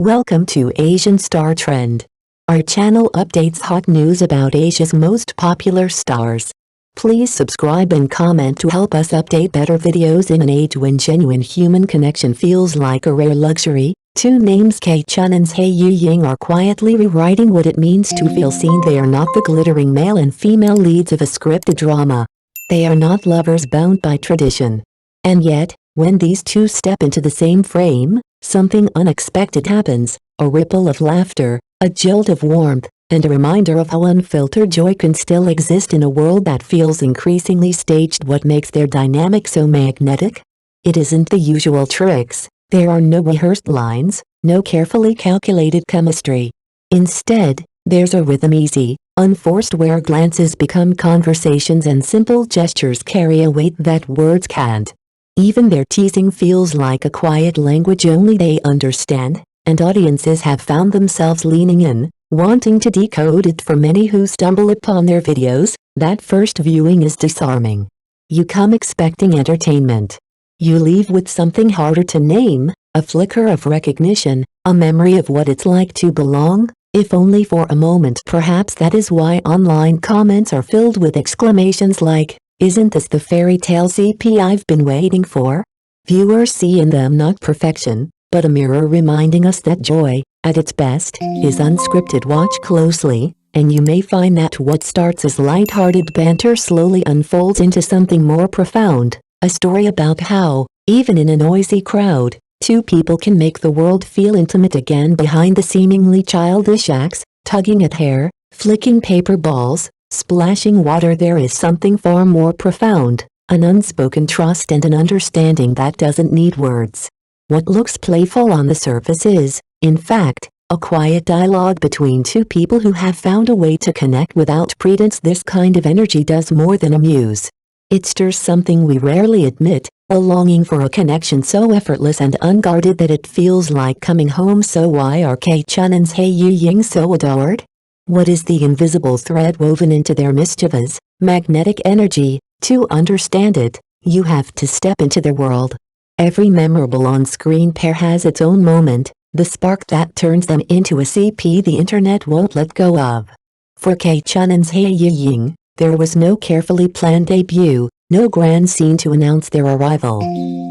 Welcome to Asian Star Trend. Our channel updates hot news about Asia's most popular stars. Please subscribe and comment to help us update better videos in an age when genuine human connection feels like a rare luxury. Two names K Chan and Yuying are quietly rewriting what it means to feel seen. They are not the glittering male and female leads of a scripted drama. They are not lovers bound by tradition. And yet, when these two step into the same frame, something unexpected happens, a ripple of laughter, a jolt of warmth, and a reminder of how unfiltered joy can still exist in a world that feels increasingly staged. What makes their dynamic so magnetic? It isn't the usual tricks. There are no rehearsed lines, no carefully calculated chemistry. Instead, there's a rhythm easy, unforced, where glances become conversations and simple gestures carry a weight that words can't. Even their teasing feels like a quiet language only they understand, and audiences have found themselves leaning in, wanting to decode it. For many who stumble upon their videos, that first viewing is disarming. You come expecting entertainment. You leave with something harder to name, a flicker of recognition, a memory of what it's like to belong, if only for a moment. Perhaps that is why online comments are filled with exclamations like, "Isn't this the fairy tale CP I've been waiting for?" Viewers see in them not perfection, but a mirror reminding us that joy, at its best, is unscripted. Watch closely, and you may find that what starts as light-hearted banter slowly unfolds into something more profound, a story about how, even in a noisy crowd, two people can make the world feel intimate again. Behind the seemingly childish acts, tugging at hair, flicking paper balls, splashing water, there is something far more profound, an unspoken trust and an understanding that doesn't need words. What looks playful on the surface is, in fact, a quiet dialogue between two people who have found a way to connect without pretense. This kind of energy does more than amuse. It stirs something we rarely admit, a longing for a connection so effortless and unguarded that it feels like coming home. So why are K Chan and Yuying so adored? What is the invisible thread woven into their mischievous, magnetic energy? To understand it, you have to step into their world. Every memorable on-screen pair has its own moment, the spark that turns them into a CP the internet won't let go of. For K Chan and Yuying, there was no carefully planned debut, no grand scene to announce their arrival.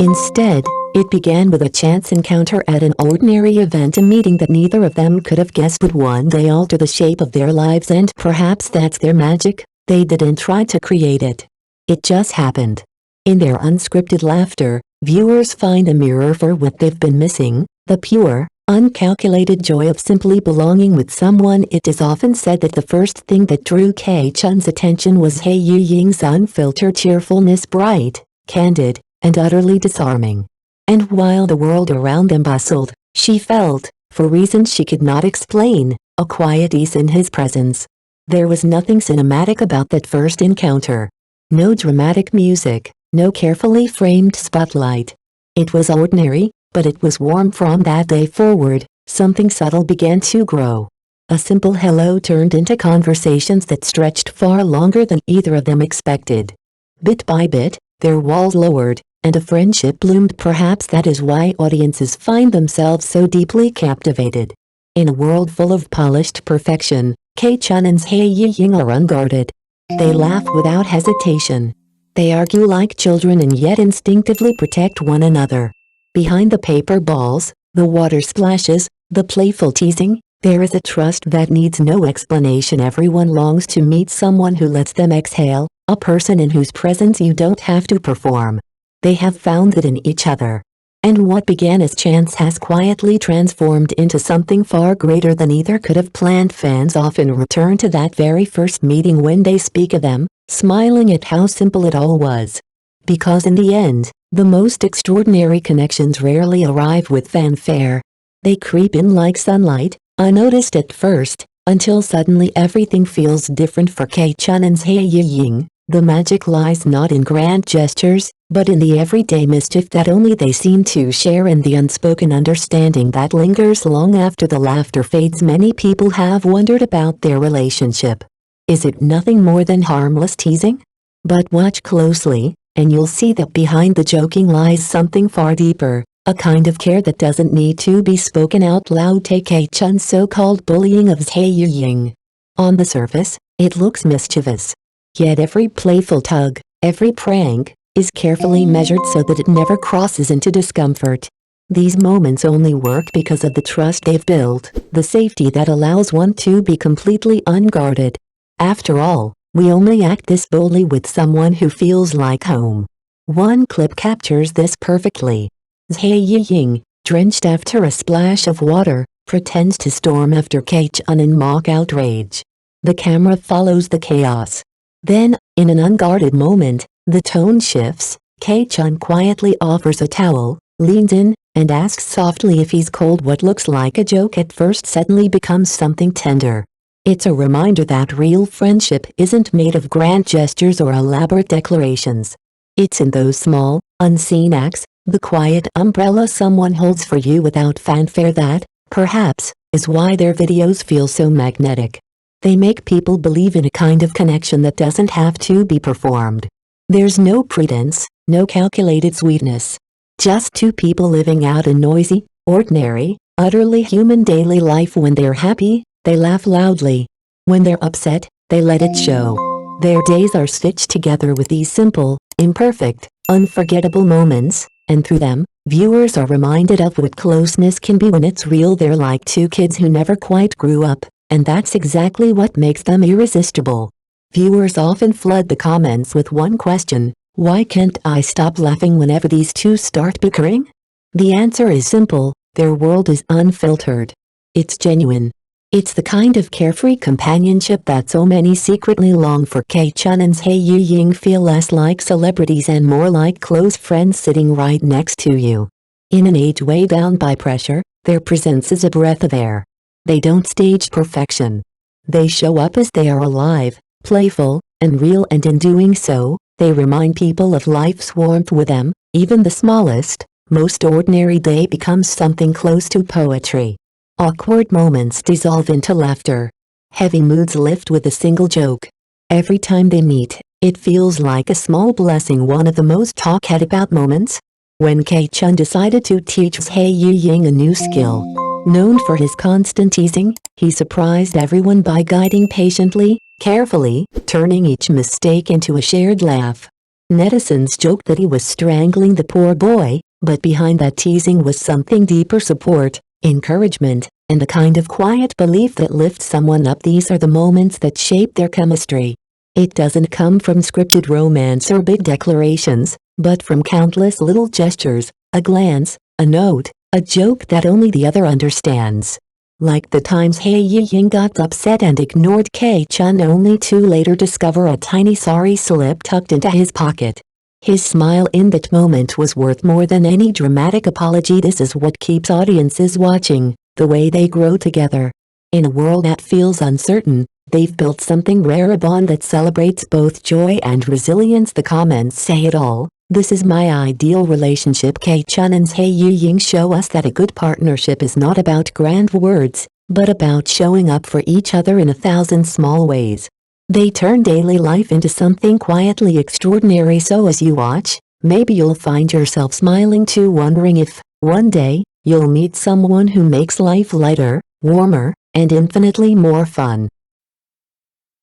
Instead, it began with a chance encounter at an ordinary event, a meeting that neither of them could have guessed would one day alter the shape of their lives. And perhaps that's their magic, they didn't try to create it. It just happened. In their unscripted laughter, viewers find a mirror for what they've been missing, the pure, uncalculated joy of simply belonging with someone. It is often said that the first thing that drew K Chan's attention was Yuying's unfiltered cheerfulness, bright, candid, and utterly disarming. And while the world around them bustled, she felt, for reasons she could not explain, a quiet ease in his presence. There was nothing cinematic about that first encounter. No dramatic music, no carefully framed spotlight. It was ordinary, but it was warm. From that day forward, something subtle began to grow. A simple hello turned into conversations that stretched far longer than either of them expected. Bit by bit, their walls lowered, and a friendship bloomed. Perhaps that is why audiences find themselves so deeply captivated. In a world full of polished perfection, K Chan and Yuying are unguarded. They laugh without hesitation. They argue like children and yet instinctively protect one another. Behind the paper balls, the water splashes, the playful teasing, there is a trust that needs no explanation. Everyone longs to meet someone who lets them exhale, a person in whose presence you don't have to perform. They have found it in each other. And what began as chance has quietly transformed into something far greater than either could have planned. Fans often return to that very first meeting when they speak of them, smiling at how simple it all was. Because in the end, the most extraordinary connections rarely arrive with fanfare. They creep in like sunlight, unnoticed at first, until suddenly everything feels different. For K Chan and Yuying, the magic lies not in grand gestures, but in the everyday mischief that only they seem to share, and the unspoken understanding that lingers long after the laughter fades. Many people have wondered about their relationship. Is it nothing more than harmless teasing? But watch closely, and you'll see that behind the joking lies something far deeper, a kind of care that doesn't need to be spoken out loud. Take K Chun's so-called bullying of Zhai Yuying. On the surface, it looks mischievous. Yet every playful tug, every prank, is carefully measured so that it never crosses into discomfort. These moments only work because of the trust they've built, the safety that allows one to be completely unguarded. After all, we only act this boldly with someone who feels like home. One clip captures this perfectly. Zhai Ying, drenched after a splash of water, pretends to storm after K Chan in mock outrage. The camera follows the chaos. Then, in an unguarded moment, the tone shifts. K Chan quietly offers a towel, leans in, and asks softly if he's cold. What looks like a joke at first suddenly becomes something tender. It's a reminder that real friendship isn't made of grand gestures or elaborate declarations. It's in those small, unseen acts, the quiet umbrella someone holds for you without fanfare that, perhaps, is why their videos feel so magnetic. They make people believe in a kind of connection that doesn't have to be performed. There's no pretense, no calculated sweetness. Just two people living out a noisy, ordinary, utterly human daily life. When they're happy, they laugh loudly. When they're upset, they let it show. Their days are stitched together with these simple, imperfect, unforgettable moments, and through them, viewers are reminded of what closeness can be when it's real. They're like two kids who never quite grew up, and that's exactly what makes them irresistible. Viewers often flood the comments with one question: why can't I stop laughing whenever these two start bickering? The answer is simple: their world is unfiltered. It's genuine. It's the kind of carefree companionship that so many secretly long for. K Chan and Zhai Yuying feel less like celebrities and more like close friends sitting right next to you. In an age weighed down by pressure, their presence is a breath of air. They don't stage perfection. They show up as they are, alive, playful, and real, and in doing so, they remind people of life's warmth. With them, even the smallest, most ordinary day becomes something close to poetry. Awkward moments dissolve into laughter. Heavy moods lift with a single joke. Every time they meet, it feels like a small blessing. One of the most talked about moments? When K Chan decided to teach Zhai Yuying a new skill. Known for his constant teasing, he surprised everyone by guiding patiently, carefully, turning each mistake into a shared laugh. Netizens joked that he was strangling the poor boy, but behind that teasing was something deeper: support, encouragement, and the kind of quiet belief that lifts someone up. These are the moments that shape their chemistry. It doesn't come from scripted romance or big declarations, but from countless little gestures, a glance, a note, a joke that only the other understands. Like the times Zhai Yuying got upset and ignored K Chan only to later discover a tiny sorry slip tucked into his pocket. His smile in that moment was worth more than any dramatic apology. This is what keeps audiences watching, the way they grow together. In a world that feels uncertain, they've built something rare, a bond that celebrates both joy and resilience. The comments say it all: this is my ideal relationship. K Chan and Zhai Yuying show us that a good partnership is not about grand words, but about showing up for each other in 1,000 small ways. They turn daily life into something quietly extraordinary. So as you watch, maybe you'll find yourself smiling too, wondering if, one day, you'll meet someone who makes life lighter, warmer, and infinitely more fun.